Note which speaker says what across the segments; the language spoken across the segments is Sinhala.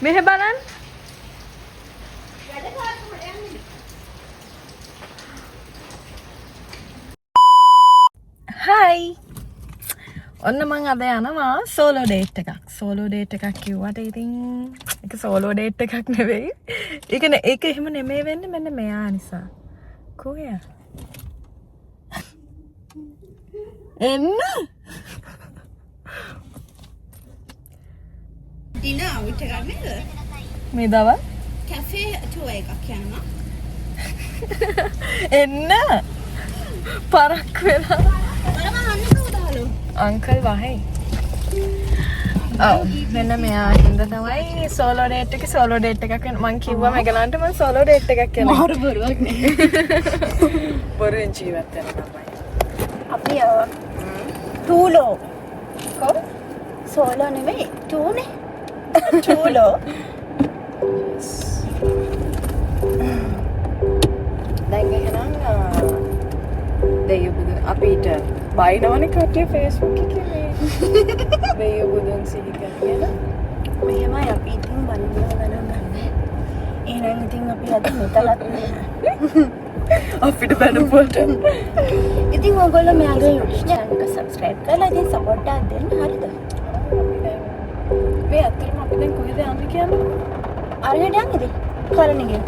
Speaker 1: මෙහෙ බලන්න. හයි. ඔන්න මං අද යනවා සෝලෝ ඩේට් එකක්. සෝලෝ ඩේට් එකක් කිව්වට ඉතින් ඒක සෝලෝ ඩේට් එකක් නෙවෙයි. ඒක එහෙම නෙමෙයි වෙන්නේ මෙන්න මෙයා නිසා. කොහේ? එන්න.
Speaker 2: ඩිනර් අවුට් එකක් නේද?
Speaker 1: මේ දවල්
Speaker 2: කැෆේ ටුවර් එකක් යනවා.
Speaker 1: එන්න. පරක් වෙලා.
Speaker 2: බලම අහන්න කවදාලු?
Speaker 1: අංකල් වහයි. මෙන්න මෙයා හින්දා තමයි සෝලෝ ඩේට් එකක් වෙන මං කිව්වා මෙගලන්ට මං සෝලෝ ඩේට් එකක් යනවා.
Speaker 2: මාරු බරුවක් නේ.
Speaker 1: බොරුවෙන් ජීවත් වෙන තමයි.
Speaker 2: අපි ටූලෝ.
Speaker 1: කො?
Speaker 2: සෝලෝ නෙවෙයි ටූනේ. ටූලෝ.
Speaker 1: දැන් එහෙනම් දෙයියෝ බුදුන් අපිට බයිනවනේ කට්ටිය Facebook එකේ මේ දෙයියෝ බුදුන් සිහි කරගෙන
Speaker 2: මෙහෙමයි අපි ඉතින් බණින්න ගණන් ගන්න. එහෙනම් ඉතින් අපි අද මෙතලත් නෑ.
Speaker 1: අපිට බැනපුවට
Speaker 2: ඉතින් ඔයගොල්ලෝ මෙයාගේ YouTube channel එක subscribe කරලා ඉතින් support එකක් දෙන්න හරිද?
Speaker 1: මේ අතරම අපි දැන් කොහෙද යන්නේ කියන්නේ?
Speaker 2: අරගෙන යන්නේද? කරණිගේ.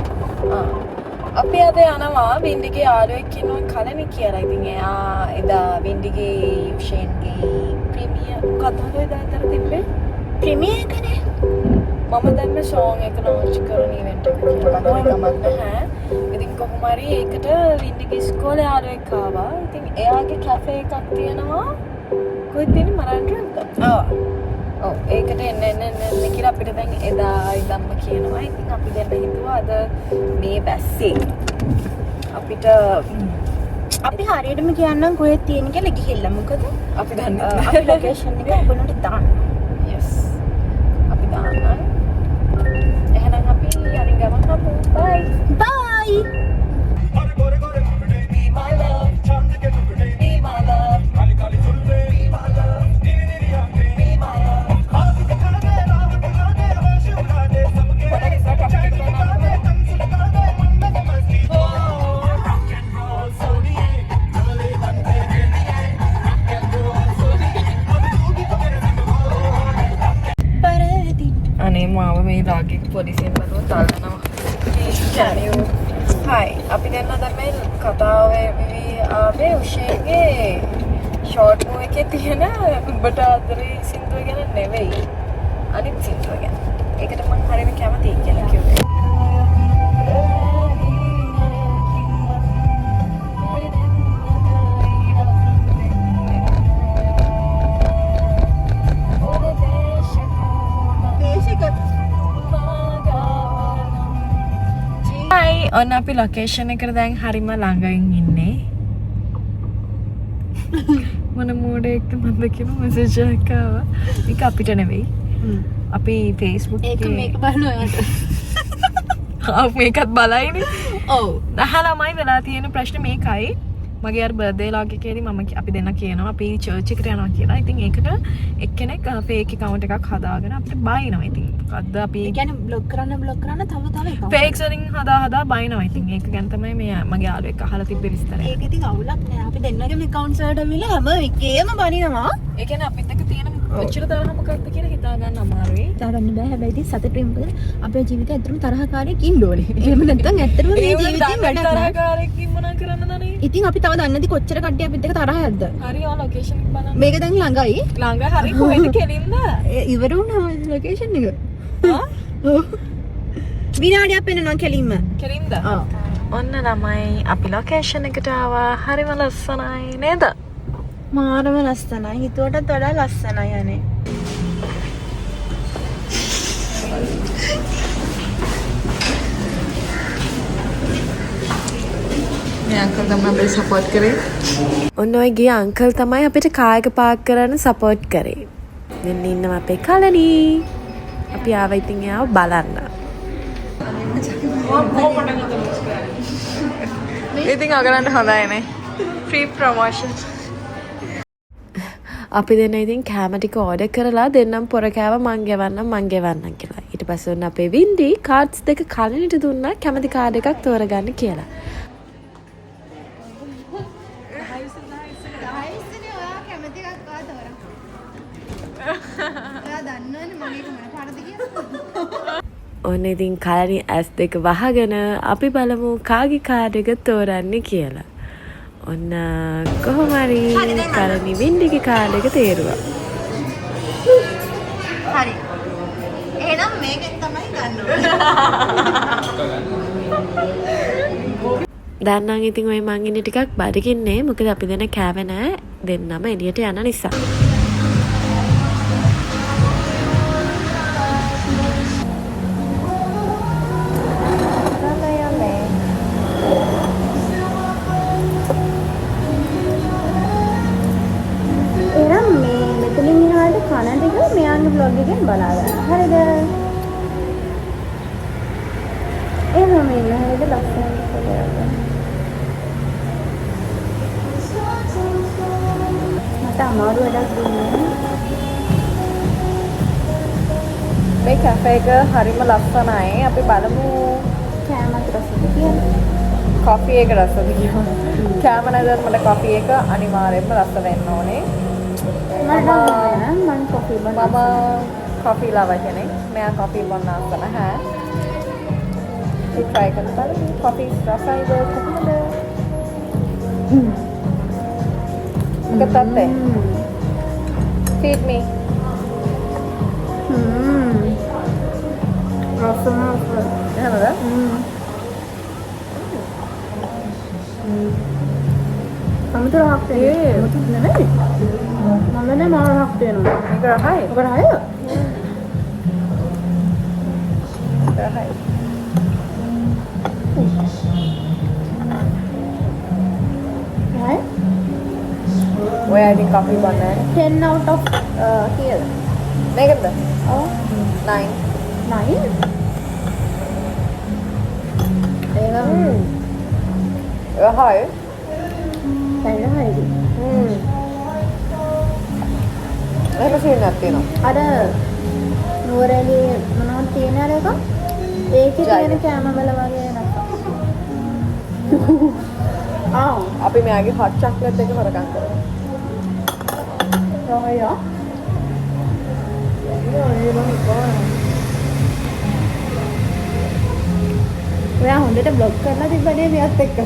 Speaker 1: අපි අද යනවා වින්ඩිගේ යාළුවෙක් ඉන්නවා කලනි කියලා. ඉතින් එයා එදා වින්ඩිගේ යුෂේන්ගේ ප්‍රීමියර් මොකක්ද එදා අතර තිබ්බේ?
Speaker 2: ප්‍රීමියර් එකනේ.
Speaker 1: මම දැන් සෝන් එක ලොන්ච් කරන ඉවෙන්ට් එකක් කියලා ගමක් නැහැ. ඉතින් කොහොම හරි ඒකට වින්ඩිගේ ඉස්කෝලේ යාළුවෙක් ආවා. ඉතින් එයාගේ කැෆේ එකක් තියෙනවා. කොහෙද තියෙන්නේ මරන්ඩ්‍රම්ද? ඔව් ඒකට එන්න කියලා අපිට දැන් එදා ඉඳන්ම කියනවා. ඉතින් අපි දැන් හිතුවා අද මේ බැස්සේ අපිට
Speaker 2: අපි හරියටම කියන්නම් කොහෙද තියෙන කියලා ගිහිල්ලා. මොකද
Speaker 1: අපි දන්නේ
Speaker 2: අපි ලොකේෂන් එක ඔයගොල්ලන්ට දාන්න.
Speaker 1: yes අපි දාන්න. එහෙනම් අපි යන්න ගමන් අපු bye
Speaker 2: bye.
Speaker 1: අනේ මාව මේ ලාගේ පොලිසියෙන් බලව තල්ලනවා. හයි අපි දැන් අද මේ කතාවේ ආවේ උෂේගේ ෂෝට් මූවී එකේ තියෙන උඹට ආදරේ සින්දුව ගැන නෙවෙයි අනිත් සින්දුව ගැන. ඒකට මම හරියට කැමතියි කියලා කිව්වේ. ඔන්න අපි ලොකේෂන් එකට දැන් හරිම ළඟින් ඉන්නේ. මොන මෝඩෙක්ද මන්ද කියලා මෙසේජ් එකක් ආවා. මේක අපිට නෙවෙයි. අපි Facebook
Speaker 2: ඒක මේක බලනවා.
Speaker 1: මේකත් බලයිනේ.
Speaker 2: ඔව්.
Speaker 1: 10 ළමයි වෙලා තියෙන ප්‍රශ්නේ මේකයි. මගේ අර බර්ත්ඩේ ලාග් එකේදී මම අපි දෙන්න කියනවා අපි චර්ච් එකට යනවා කියලා. ඉතින් ඒකට එක්කෙනෙක් ෆේක් account එකක් හදාගෙන අපිට බයිනවා. ඉතින් මොකද්ද අපි
Speaker 2: ඒ කියන්නේ බ්ලොක් කරන්න තව account.
Speaker 1: ෆේක් වලින් හදා බයිනවා. ඉතින් ඒක ගැන තමයි මේ මගේ යාළුවෙක් අහලා තිබ්බ විස්තරය.
Speaker 2: ඒක ඉතින් අවුලක් නෑ. අපි දෙන්නගේම accounts වලට මිල හැම එකේම බනිනවා.
Speaker 1: ඒ කියන්නේ අපිත් එක්ක තියෙන කොච්චර තරහ මොකක්ද කියලා හිතා ගන්න අමාරුයි.
Speaker 2: හිතාගන්න බෑ. හැබැයි ඉතින් සතුටින් මොකද අපේ ජීවිතේ ඇත්තටම තරහකාරයෙක් ඉන්න ඕනේ. එහෙම නැත්නම් ඇත්තටම මේ ජීවිතේ වැඩක් නෑ.
Speaker 1: තරහකාරයෙක් මොනා කරන්න දන්නේ?
Speaker 2: ඉතින් අපි තව දන්නේ නැති කොච්චර කට්ටිය අපිත් එක්ක තරහ යද්ද?
Speaker 1: හරි ඔය ලොකේෂන් එක බලන්න.
Speaker 2: මේක දැන් ළඟයි.
Speaker 1: ළඟ හරි කොහෙද කෙලින්ද?
Speaker 2: ඉවර වුණා ලොකේෂන් එක. ඔව්. විනාඩියක් පෙන්නනවා කෙලින්ම.
Speaker 1: කෙලින්ද? ඔන්න ළමයි අපි ලොකේෂන් එකට ආවා. හරිම ලස්සනයි නේද?
Speaker 2: මාරම ලස්සනයි. හිතුවටත් වඩා ලස්සනයි අනේ.
Speaker 1: මේ අංකල් තමයි අපිට සපෝට් කරේ. ඔන්න ඔය ගිය අංකල් තමයි අපිට කායක පාක් කරන්න සපෝට් කරේ. මෙන්න ඉන්නවා අපේ කලනි. අපි ආවා ඉතින් එයාව බලන්න. ඉතින් අගලන්ට හොඳයිනේ. Free promotion. අපි දෙන්න ඉතින් කැම ටික ඕඩර් කරලා දෙන්නම් පොර කෑව මං ගෙවන්නම් කියලා. ඊට ඊට පස්සේ ඔන්න අපේ වින්ඩි කාඩ්ස් දෙක කලින්ට දුන්නා කැමති කාඩ් එකක් තෝරගන්න කියලා. ඔන්න ඉතින් කලනි ඇස් දෙක වහගෙන අපි බලමු කාගේ කාඩ් එක තෝරන්නේ කියලා. ඔන්න කොහොම හරි කලනි වින්ඩිගේ කාඩ් එක තේරුවා.
Speaker 2: හරි. එහෙනම් මේකෙන් තමයි ගන්න ඕනේ.
Speaker 1: දැන් නම් ඉතින් ඔය මං ඉන්නේ ටිකක් බඩගින්නේ. මොකද අපි දෙන කෑවේ නෑ. දෙන්නම එළියට යන නිසා.
Speaker 2: vlog එකෙන් බලා ගන්න. හරිද? එහෙනම් මේ හරිද ලස්සනට කරගන්න. මට අමාරු වැඩක් දුන්නා.
Speaker 1: මේ කැෆේ එක හරිම ලස්සනයි. අපි බලමු
Speaker 2: කෑමත් රසද කියලා.
Speaker 1: කොෆි එක රසද කියලා. කෑම නැදත් මට කොෆි එක අනිවාර්යෙන්ම රස වෙන්න ඕනේ.
Speaker 2: මම කොෆි බොනවා.
Speaker 1: මම කොෆි ලවර් කෙනෙක්. මෙයා කොෆි බොන්න ආසන නැහැ. ඒ try කරලා බලමු. කොෆි රසයිද කොහොමද? මොකක්ද? Feed me.
Speaker 2: රසමත්.
Speaker 1: එහෙමද?
Speaker 2: අමුතු රහක් තියෙන්නේ. අමුතු නෙමෙයි. මම නේ මාර රහක් තියෙනවා.
Speaker 1: මේක රහයි.
Speaker 2: ඔබ රහයි?
Speaker 1: රහයි.
Speaker 2: රහයි?
Speaker 1: ඔයා ඉතින් කොෆි බොන්නේ
Speaker 2: 10 out of කියලා.
Speaker 1: මේකද?
Speaker 2: ඔව්.
Speaker 1: 9.
Speaker 2: 9?
Speaker 1: රහයි.
Speaker 2: රහයි.
Speaker 1: එහෙම සීනක් තියෙනවා.
Speaker 2: අර නුවරඑළිය මොනවද තියෙන අර එක? ඒකේ තියෙන කැම වල වගේ නේද?
Speaker 1: අපි මෙයාගේ hot chocolate එක හොරගම් කරමු.
Speaker 2: රහයි. ඔයා හොඳට බ්ලොග් කරලා තිබ්බනේ මෙයාත් එක්ක.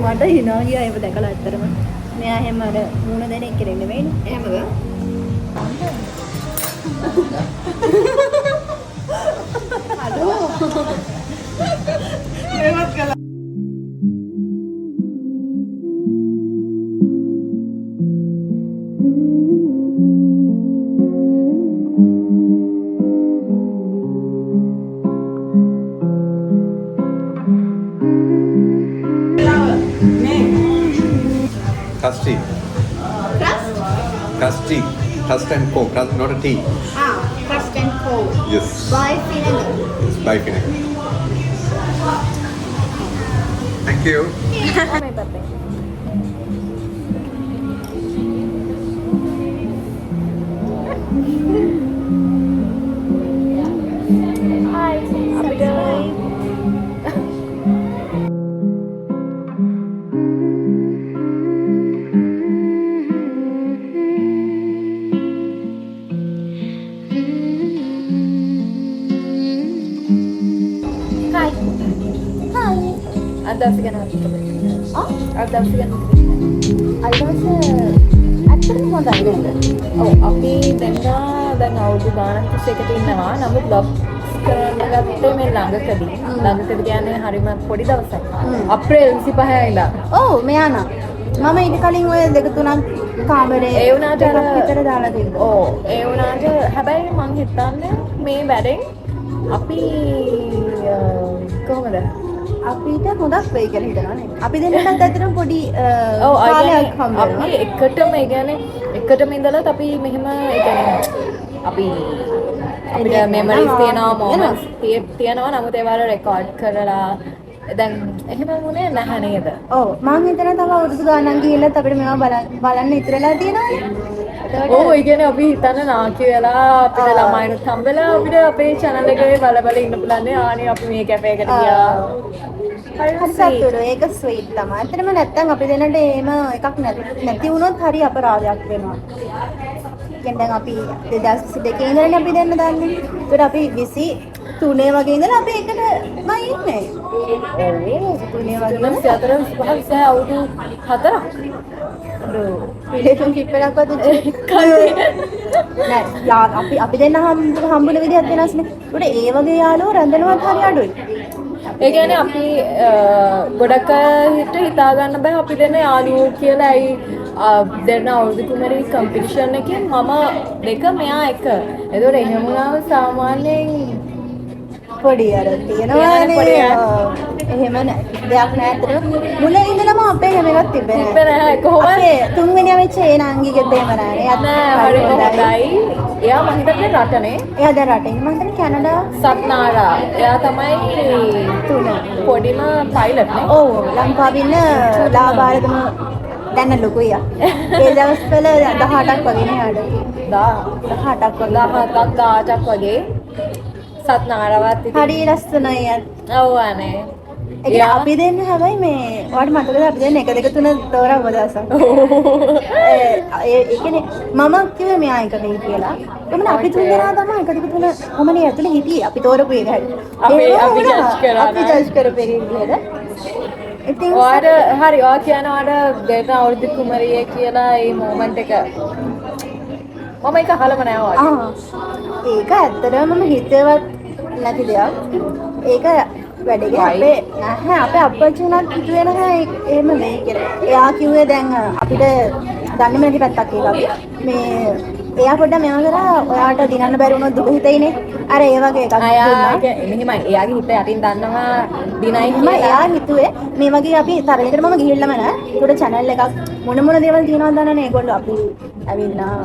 Speaker 2: මට හිනා ගියා ඒව දැකලා ඇත්තටම. මෙයා හැම අර මුණ දෙන එක නෙමෙයි නෙමෙයිනේ.
Speaker 1: එහෙමද?
Speaker 2: හලෝ.
Speaker 1: මේවත් කළා.
Speaker 3: Custard. Custard. Crust and co. Crust, not a tea.
Speaker 2: Crust and cold.
Speaker 3: Yes.
Speaker 2: By vinegar.
Speaker 3: Yes, by vinegar. Thank you.
Speaker 2: Hi. Subscribe. Hi. Hi.
Speaker 1: අදවස ගැන හිතුවා. අදවස ගැන
Speaker 2: අදවස ඇත්තටම හොඳයි නේද?
Speaker 1: ඔව් අපි දැන් අවුරුදු ගානක් තිස්සේ එකට ඉන්නවා. නමුත් බ්ලොග් කරන්න ගත්තේ මේ ළඟකදී. ළඟකදී කියන්නේ හරිම පොඩි දවසක්. අප්‍රේල් 25 ඉඳලා.
Speaker 2: ඔව් මෙයා නම් මම ඊට කලින් ඔය දෙක තුනක් කාමරේ
Speaker 1: ඒ වුණාට
Speaker 2: දෙකක් විතර දාලා තිබ්බා.
Speaker 1: ඔව් ඒ වුණාට හැබැයි මං හිතන්නේ මේ වැඩෙන් අපි කොහොමද
Speaker 2: අපිට හොඳක් වෙයි කියලා හිතනවා නේද? අපි දෙන්නත් ඇත්තටම පොඩි
Speaker 1: ඔව්
Speaker 2: කාලයක් හම්බ
Speaker 1: අපි එකටම ඒ කියන්නේ එකටම ඉඳලත් අපි මෙහෙම ඒ කියන්නේ අපි අපිට මෙමරිස් තියෙනවා මොමන්ට්ස් තියෙනවා නමුත් ඒවා රෙකෝඩ් කරලා දැන් එහෙම වුණේ නැහැ නේද?
Speaker 2: ඔව් මං හිතන තව අවුරුදු ගානක් ගිහිල්ලත් අපිට මේවා බලන්න ඉතුරුලා තියෙනවා.
Speaker 1: ඔව් ඒ කියන්නේ අපි හිතන්නේ නාකි වෙලා අපිට ළමයිනුත් හම්බෙලා අපිට අපේ channel එකේ බල ඉන්න පුළුවන් නේ ආනේ අපි මේ කැෆේ එකට ගියා.
Speaker 2: හරි සතුටු ඒක ස්වීට් තමයි. ඇත්තටම නැත්තම් අපි දෙන්නට එහෙම එකක් නැති වුණොත් හරි අපරාධයක් වෙනවා. කියන්නේ දැන් අපි 2022 ඉඳන් අපි දෙන්න දන්නේ. ඒකට අපි 23 වගේ ඉඳලා අපි එකට මම ඉන්නේ. ඔව් 23 වගේ
Speaker 1: අවුරුදු 4ක්.
Speaker 2: රිලේෂන්ෂිප් එකක්වත් නෑ අපි දෙන්න හම්බුන විදිහත් වෙනස්නේ. ඒකට ඒ වගේ යාළුවෝ රැඳෙනවත් හරි අඩුයි.
Speaker 1: ඒ කියන්නේ අපි ගොඩක් හිට හිතා ගන්න බෑ අපි දෙන්න යාළුවෝ කියලා. ඇයි දෙන්න අවුරුදු කුමරි කම්පිටිෂන් එකේ මම දෙක මෙයා එක. ඒතකොට එහෙම වුණාම සාමාන්‍යයෙන්
Speaker 2: පොඩි අර තියෙනවානේ. එහෙම දෙයක් නෑ අතට. මුලින් ඉඳලම අපේ හැම එකක් තිබ්බේ
Speaker 1: නෑ. කොහොමද?
Speaker 2: අපේ තුන්වෙනියා වෙච්ච ඒ නංගිගෙත් එහෙම නෑනේ. එයාත්
Speaker 1: හරි හොඳයි. එයා මම හිතන්නේ රටනේ.
Speaker 2: එයා දැන් රටින් මම හිතන්නේ කැනඩා
Speaker 1: සත්නාරා. එයා තමයි
Speaker 2: තුන.
Speaker 1: පොඩිම පයිලට් නේ.
Speaker 2: ඔව් ලංකාවේ ඉන්න ලාභාරදම දැන් ලොකුයි. ඒ දවස්වල 18ක් වගේ නේ ආඩ. 18ක් වගේ
Speaker 1: 18ක් වගේ සත්නාරාවත්
Speaker 2: හරි ලස්සනයි යත්.
Speaker 1: ඔව් අනේ.
Speaker 2: ඒක අපි දෙන්න හැබැයි මේ ඔයාලට මතකද අපි දෙන්න 1 2 3 තෝරාව දවසක්. ඒ කියන්නේ මම කිව්වේ මෙයා එක වෙයි කියලා. එමන අපි තුන් දෙනා තමයි 1 2 3 කොමනේ ඇතුලේ හිටියේ. අපි තෝරපු එක හරි.
Speaker 1: අපි ජජ් කරා.
Speaker 2: අපි ජජ් කරපු එක විදිහට. ඉතින්
Speaker 1: ඔයාට හරි ඔයා කියනවාට දෙන්න අවුරුදු කුමරිය කියලා ඒ මොමන්ට් එක මම ඒක අහලම නෑ ඔයාට.
Speaker 2: ඒක ඇත්තටම මම හිතේවත් නැති දෙයක්. ඒක වැඩේ අපේ නැහැ අපේ අප්පච්චි උනත් හිතුවේ නැහැ එහෙම වෙයි කියලා. එයා කිව්වේ දැන් අපිට දන්නේ නැති පැත්තක් ඒක අපි. මේ එයා පොඩ්ඩක් මෙයා කරා ඔයාට දිනන්න බැරි වුණොත් දුක හිතෙයිනේ. අර ඒ වගේ එකක් දුන්නා.
Speaker 1: මෙහෙමයි එයාගේ හිත යටින් දන්නවා දිනයි
Speaker 2: කියලා. එයා හිතුවේ මේ වගේ අපි තරගෙට මම ගිහිල්ලාම නෑ. ඒකට channel එකක් මොන දේවල් තියෙනවද දන්නනේ ඒගොල්ලෝ අපි ඇවිල්ලා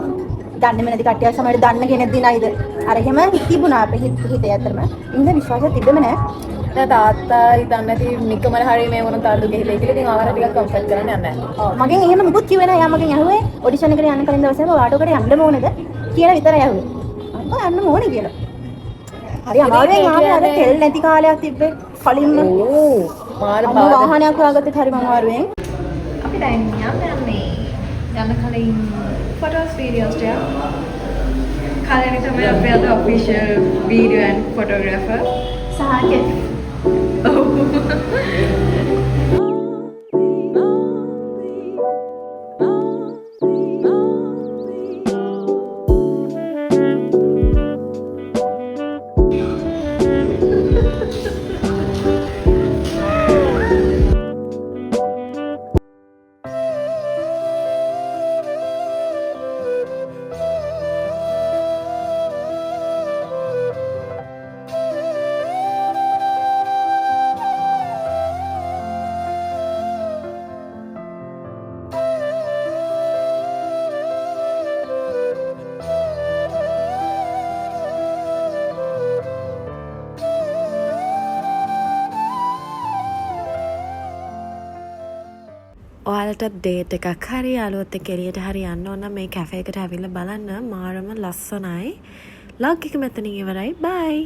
Speaker 2: දන්නේම නැති කට්ටියක් සමහරවිට දන්න කෙනෙක් දිනයිද අර එහෙම තිබුණා අපේ හිතේ අතරම. ඉන්න විශ්වාසයක් තිබෙම නෑ.
Speaker 1: දැන් තාත්තා හිතන්නේ නැති නිකමල හරිය මේ වුණ තාඩු ගිහිල්ලා ඉතින් ඉතින් ආවර ටිකක් කම්ෆර්ට් කරන්න යන්නේ නැහැ.
Speaker 2: මගෙන් එහෙම මුකුත් කිව්වේ නෑ. යා මගෙන් ඇහුවේ ඔඩිෂන් එකට යන්න කලින් දවසේ ඔයාට ඔකට යන්න ඕනේද කියලා විතරයි ඇහුවේ. අප්පා යන්න ඕනේ කියලා. හරි අමාරුවෙන් ආවේ අර තෙල් නැති කාලයක් තිබ්බේ කලින්ම.
Speaker 1: ඕ මාර
Speaker 2: වාහනයක් හොයාගත්තේ හරිම අමාරුවෙන්.
Speaker 1: අපි දැන් යන්නේ යන්න කලින් ෆොටෝස් වීඩියෝස් ටික. කලින් තමයි අපේ අද ඔෆිෂියල් වීඩියෝ ඇන්ඩ් ෆොටෝග්‍රැෆර්
Speaker 2: සාකේ.
Speaker 4: ඔයාලට ඩේට් එකක් හරි යාළුවොත් එක්ක එළියට හරි යන්න ඕන නම් මේ කැෆේ එකට ඇවිල්ලා බලන්න මාරම ලස්සනයි. ලොග් එක මෙතනින් ඉවරයි. බයි.